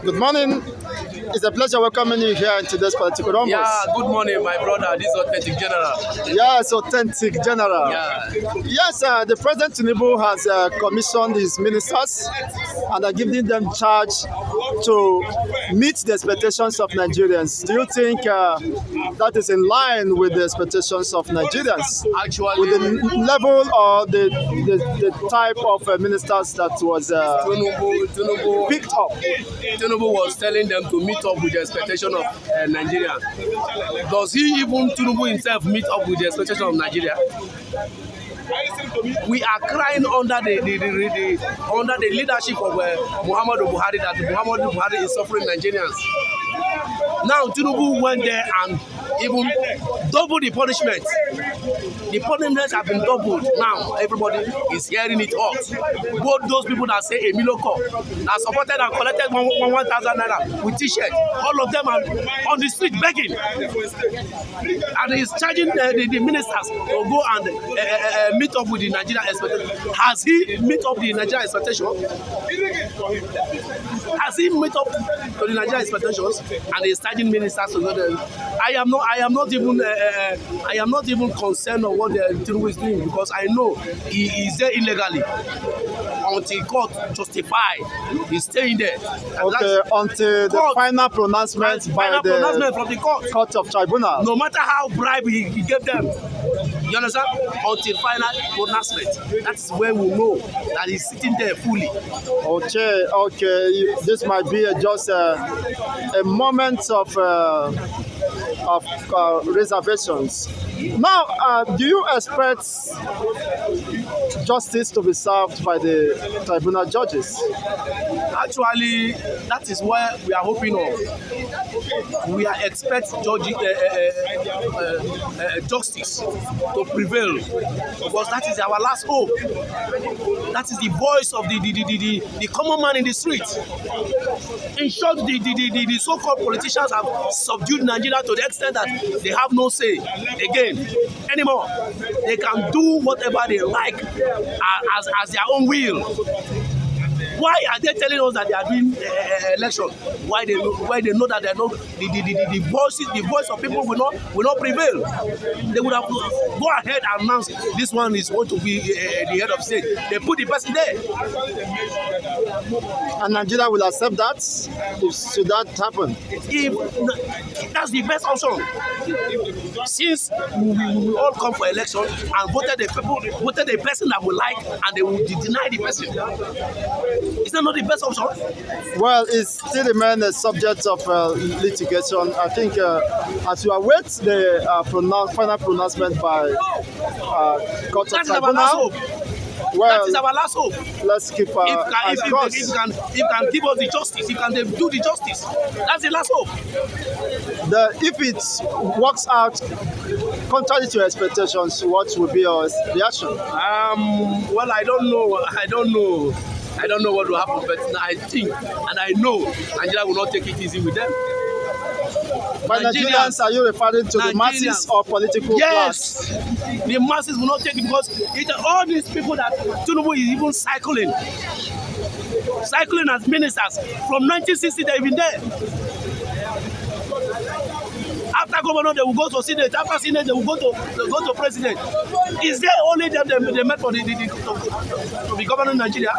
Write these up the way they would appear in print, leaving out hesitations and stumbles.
Good morning. It's a pleasure welcoming you here in today's political rumbles. Yeah, good morning, my brother. This is Authentic General. Yes, Authentic General. Yeah. Yes, the President Tinubu has commissioned his ministers and are giving them charge to meet the expectations of Nigerians. Do you think that is in line with the expectations of Nigerians? Actually, with the level or the type of ministers that was Tinubu picked up? Tinubu was telling them to meet up with the expectation of Nigeria. Does he even Tinubu himself meet up with the expectation of Nigeria? We are crying under the leadership of Muhammadu Buhari that Muhammadu Buhari is suffering Nigerians. Now Tinubu went there and even double the punishment. The punishments have been doubled. Now everybody is hearing it all. Both those people that say Emiloko that supported and collected 1,000 naira with t-shirt, all of them are on the street begging, and he's charging the ministers to go and meet up with the Nigerian expectation. Has he meet up the Nigerian expectation? Has he meet up to the Nigerian expectations? And he's charging ministers to go there. I am not even concerned on what the Tinubu is doing, because I know he is there illegally until court justify he's staying there. Okay, until the final pronouncement by the from the court of tribunal. No matter how bribe he gave them, you understand? Until final pronouncement, that's when we know that he's sitting there fully. Okay. This might be just a moment of reservations. Now, do you expect justice to be served by the tribunal judges? Actually, that is where we are hoping on. We are expect justice to prevail, because that is our last hope. That is the voice of the common man in the street. In short, the so-called politicians have subdued Nigeria to the extent that they have no say again anymore. They can do whatever they like as their own will. Why are they telling us that they are doing election? Why they know that they know the voice of people will not prevail? They would have go ahead and announce this one is going to be the head of state. They put the person there. And Nigeria will accept that should that happen? If that's the best option. Since we all come for election and voted the person that we like, and they will deny the person. Is that not the best option? Well, it still remains a subject of litigation. I think as you await the final pronouncement by court of tribunal. Well, that is our last hope. Let's keep eyes crossed. If you can give us the justice, you can do the justice. That's the last hope. If it works out contrary to your expectations, what will be your reaction? Well, I don't know what will happen, but I think and I know Nigeria will not take it easy with them. By Nigerians, are you referring to the masses or political class? Yes, the masses will not take it, because all these people that Tinubu is even cycling as ministers from 1960. They've been there. After governor, they will go to Senate. After Senate, they will go to president. Is there only them they met for the governor in Nigeria?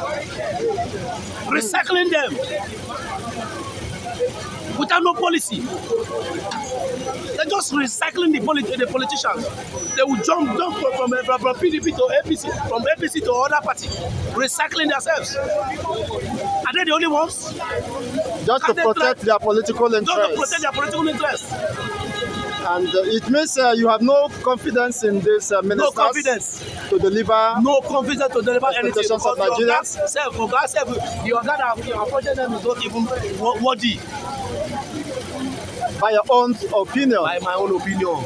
Recycling them without no policy. They're just recycling the politicians. They will jump from PDP to APC, from APC to other party, recycling themselves. Are they the only ones? Just to protect their political interests. Just to protect their political interests. And it means you have no confidence in this ministers. No confidence to deliver. No confidence to deliver anything, because of Nigeria. The organ that appointed them is not even worthy. By your own opinion. By my own opinion.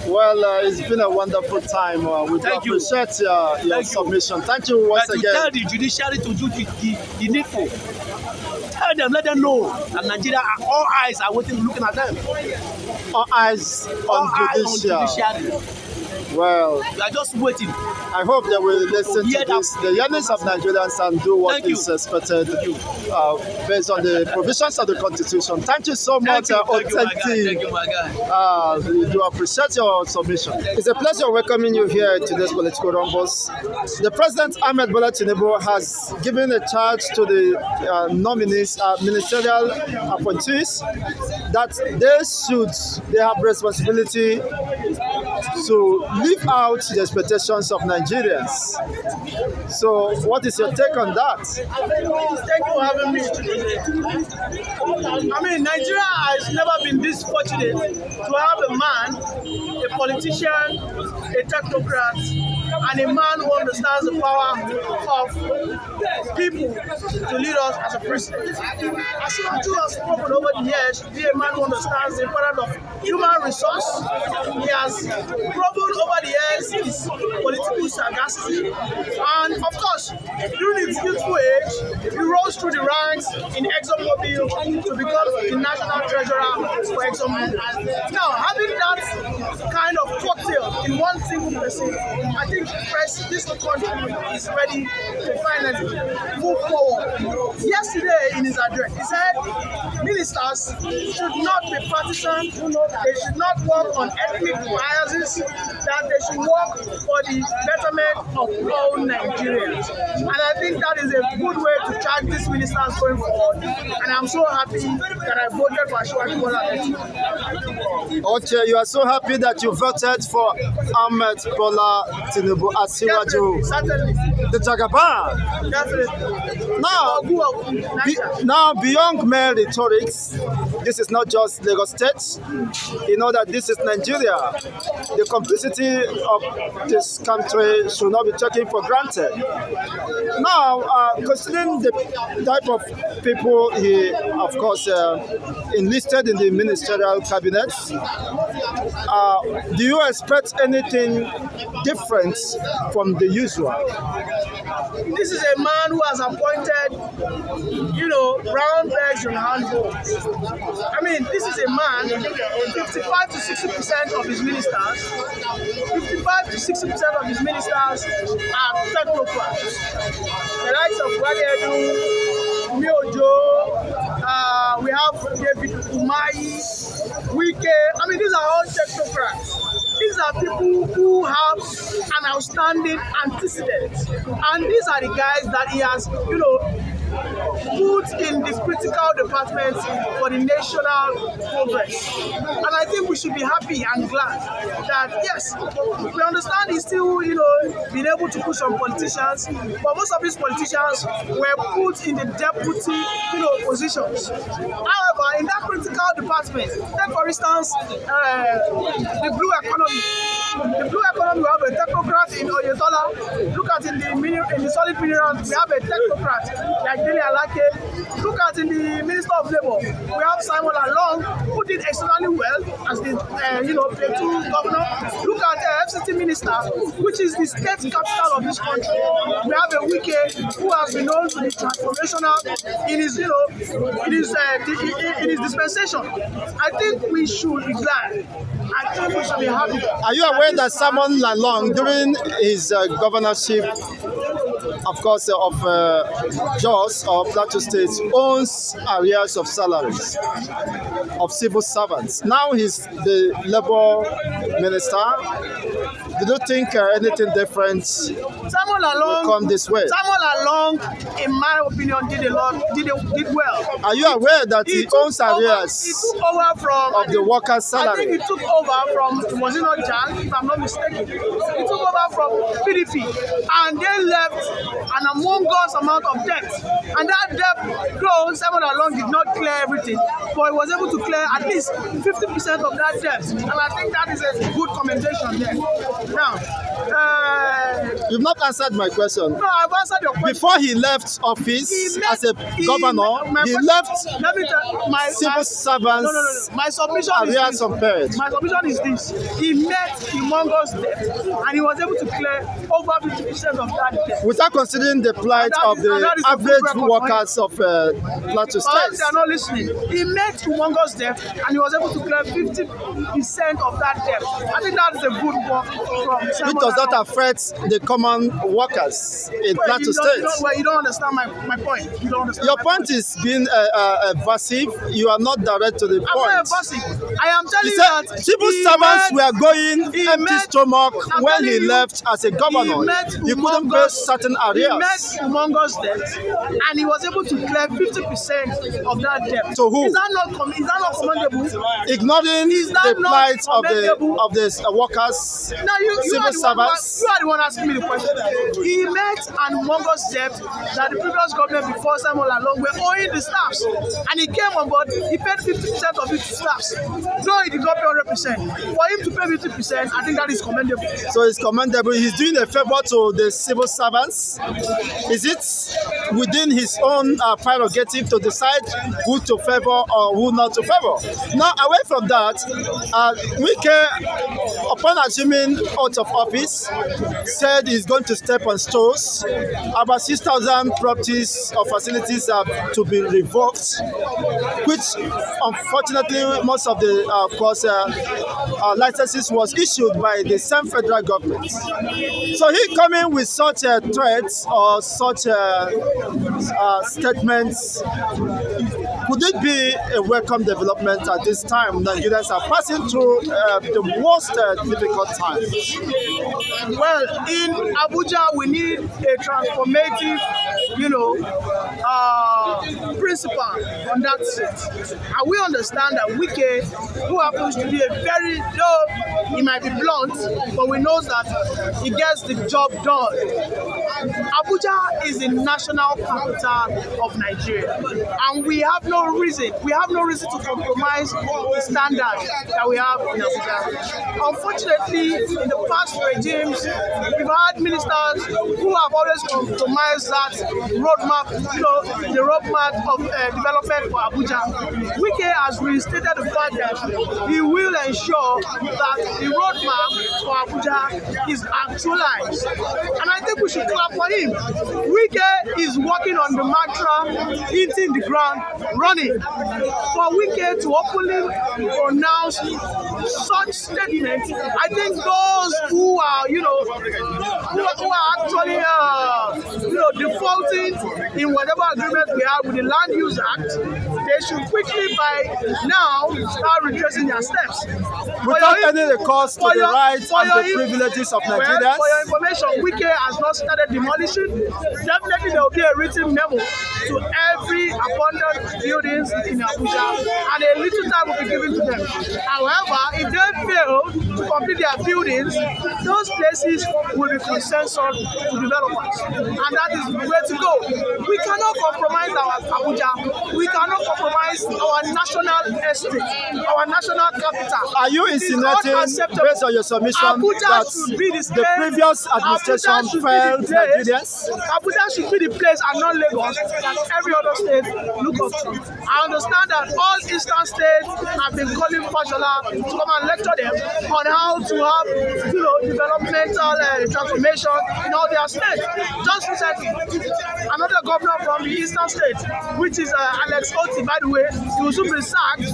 Well, it's been a wonderful time. We appreciate your submission. Thank you once again. To tell the judiciary to do the needful. Tell them, let them know that Nigeria, all eyes are waiting, looking at them. All eyes on judiciary. Well, We are just waiting. I hope they will listen to this, the yearnings of Nigerians, and do what is expected based on the provisions of the Constitution. Thank you so much, Thank you, my guy. We do appreciate your submission. It's a pleasure welcoming you here at today's political rumbles. The President Ahmed Bola Tinubu has given a charge to the nominees, ministerial appointees, that they have responsibility to live out the expectations of Nigerians. So, what is your take on that? Thank you for having me today. I mean, Nigeria has never been this fortunate to have a man, a politician, a technocrat, and a man who understands the power of people to lead us as a president. As Tinubu has spoken over the years, to be a man who understands the importance of human resource. He has proven over the years his political sagacity, and of course, during his youthful age, he rose through the ranks in ExxonMobil to become the national treasurer for ExxonMobil. Now, having that kind of cocktail in one single person, I think this country is ready to finally move forward. Yesterday, in his address, he said ministers should not be partisan, they should not work on ethnic biases, that they should work for the betterment of all Nigerians. And I think that is a good way to charge these ministers going forward. And I'm so happy that I voted for Ashwani Bola. Okay, you are so happy that you voted for Ahmed Bola Tinubu as Certainly. the Jagaban. Definitely. Now, beyond mere rhetorics, this is not just Lagos State. You know that this is Nigeria. The complicity of this country should not be taken for granted. Now, considering the type of people he, of course, enlisted in the ministerial cabinet, do you expect anything different from the usual? This is a man who has appointed, brown bags in handfuls. I mean, this is a man, 55 to 60% of his ministers, 55 to 60% of his ministers are technocrats. The likes of Wagedu, Miojo, we have David Umahi, Wike. I mean, these are all technocrats. These are people who have an outstanding antecedent. And these are the guys that he has, put in the critical departments for the national progress. And I think we should be happy and glad that, yes, we understand he's still, been able to push some politicians, but most of these politicians were put in the deputy, positions. However, in that critical department, take for instance, the blue economy. The blue economy, we have a technocrat in Oyetola. Look at in the solid minerals, we have a technocrat like Dele Alake. Look at in the Minister of Labour, we have Simon Along, who did extremely well as the Plateau governor. Look at the FCT Minister, which is the state capital of this country. We have a Wike who has been known to be transformational in his dispensation. I think we should be glad. I think we should be happy. Are you aware that Simon Lalong, during his governorship, of course, of Jos or Plateau State, owns arrears of salaries of civil servants? Now he's the labor minister. Do you think anything different will come this way? Simon Lalong, in my opinion, did well. Are you aware that he owns arrears he took over from of the workers' salary? I think he took over from, was it not Jan, if I'm not mistaken? He took over from PDP, and they left an humongous amount of debt. And that debt, though Simon Lalong did not clear everything, but he was able to clear at least 50% of that debt. And I think that is a good commendation there. Now, You've not answered my question. No, I've answered your question. Before he left office as a governor, he left let me tell my civil servants. No. My submission is arrears this. some period. My submission is this. He met humongous debt and he was able to clear over 50% of that debt. Without considering the plight of the average workers of Plateau State. They are not listening. He met humongous debt and he was able to clear 50% of that debt. I think that is a good work from It does not affect the common workers in Plateau State. You don't understand my point. You don't understand. Your point is being evasive. You are not direct to the point. I'm not evasive. I am telling you that civil servants were going empty stomach when he left as a governor. He couldn't pay certain arrears. He met humongous debt and he was able to clear 50% of that debt. To who? Is that not commendable? Ignoring the plight of the workers, civil servants. You are the one asking me the question. He met an humongous debt that the previous government before Simon Lalong were owing the staffs, and he came on board. He paid 50% of it to staffs. No, he did not pay 100%. For him to pay 50%, I think that is commendable. So it's commendable. He's doing a favor to the civil servants. Is it within his own prerogative to decide who to favor or who not to favor? Now, away from that, Wike, upon assuming oath of office, said he's going to step on toes. About 6,000 properties or facilities are to be revoked, which unfortunately most of the licenses was issued by the same federal government. So he coming with such threats or such statements, could it be a welcome development at this time? Nigerians are passing through the most difficult times. Well, in Abuja, we need a transformative, principle on that sense. And we understand that Wike, who happens to be a very, though he might be blunt, but we know that he gets the job done. Abuja is the national capital of Nigeria, and we have no reason to compromise the standard that we have in Abuja. Unfortunately, in the past regimes, we've had ministers who have always compromised that roadmap, the roadmap of development for Abuja. Wike has restated the fact that he will ensure that the roadmap for Abuja is actualized. And I think we should clap for him. Wike is working on the mantra, hitting the ground, running. For Wike to openly pronounce such statements, I think those who are, who are actually, defaulting in whatever agreement we have with the Land Use Act, they should quickly by now start retracing their steps. Without any recourse to the rights and the privileges of Nigerians. For your information, Wike has not started demolishing. Definitely there will be a written memo to every abandoned buildings in Abuja, and a little time will be given to them. However, if they fail to complete their buildings, those places will be consensus to developers, and that is the way to go. We cannot compromise our Abuja. We cannot compromise our national estate, our national capital. Are you insinuating, based on your submission, Abuja that the previous administration failed Nigerians? Abuja should be the place and not Lagos that every other state look up to. I understand that all eastern states have been calling Fashola to come and lecture them on how to have, developmental transformation in all their states. Just recently, another governor from the eastern state, which is Alex Oti, by the way, he will soon be sacked,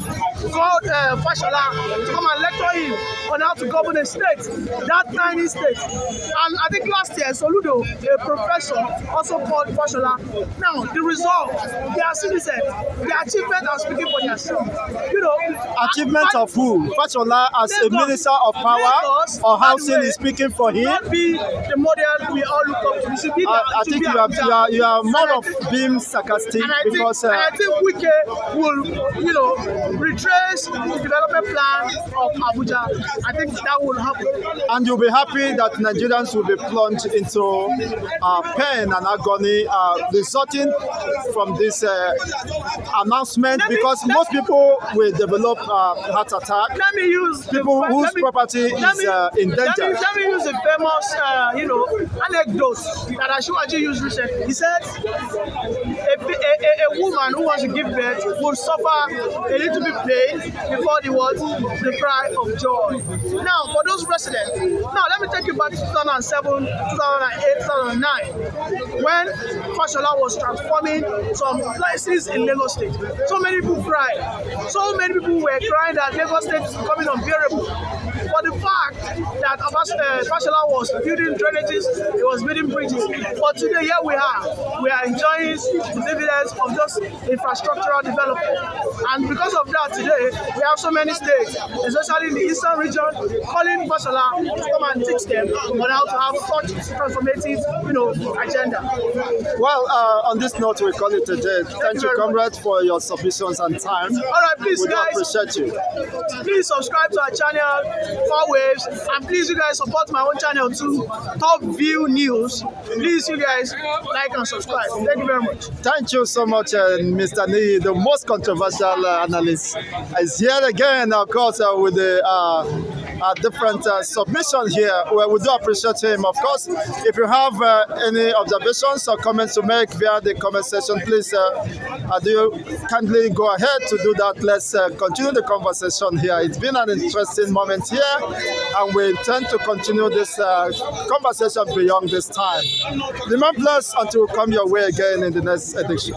called Fashola to come and lecture him on how to govern a state, that tiny state. And I think last year, Soludo, a professor, also called Fashola. Now, the result, they are citizens. The achievements are speaking for themselves. Achievement of who? Fashola as a minister of power or housing is speaking for him? Not be the model we all look up to. You should be I think you are more of being sarcastic, and I because think Wike will retrace the development plan of Abuja. I think that will happen. And you'll be happy that Nigerians will be plunged into pain and agony resulting from this announcement, because most people will develop heart attack. Let me use people whose property is in danger. Let me use a famous, anecdote that Ashwaji used recently. He said, a woman who wants to give birth will suffer a little bit pain before the cry of joy. Now, for those residents, let me take you back to 2007, 2008, 2009, when Fashola was transforming some places in Lagos State. So many people cried. So many people were crying that Lagos State is becoming unbearable. For the fact that Fashola was building drainages, it was building bridges. But today, here we are enjoying the dividends of just infrastructural development. And because of that, today, we have so many states, especially in the eastern region, calling Fashola to come and teach them on how to have such transformative, agenda. Well, on this note, we call it a day. Thank you, comrade, for your submissions and time. All right, please, we guys. We appreciate you. Please subscribe to our channel, 4 Waves, and please, you guys, support my own channel too, Top View News. Please, you guys, like and subscribe. Thank you very much. Thank you so much, Mr. Nii, the most controversial analyst, is here again, of course, with the different submission here. Well, we do appreciate him. Of course, if you have any observations or comments to make via the comment section, please do you kindly go ahead to do that. Let's continue the conversation here. It's been an interesting moment here, and we intend to continue this conversation beyond this time. Remain blessed until we come your way again in the next edition.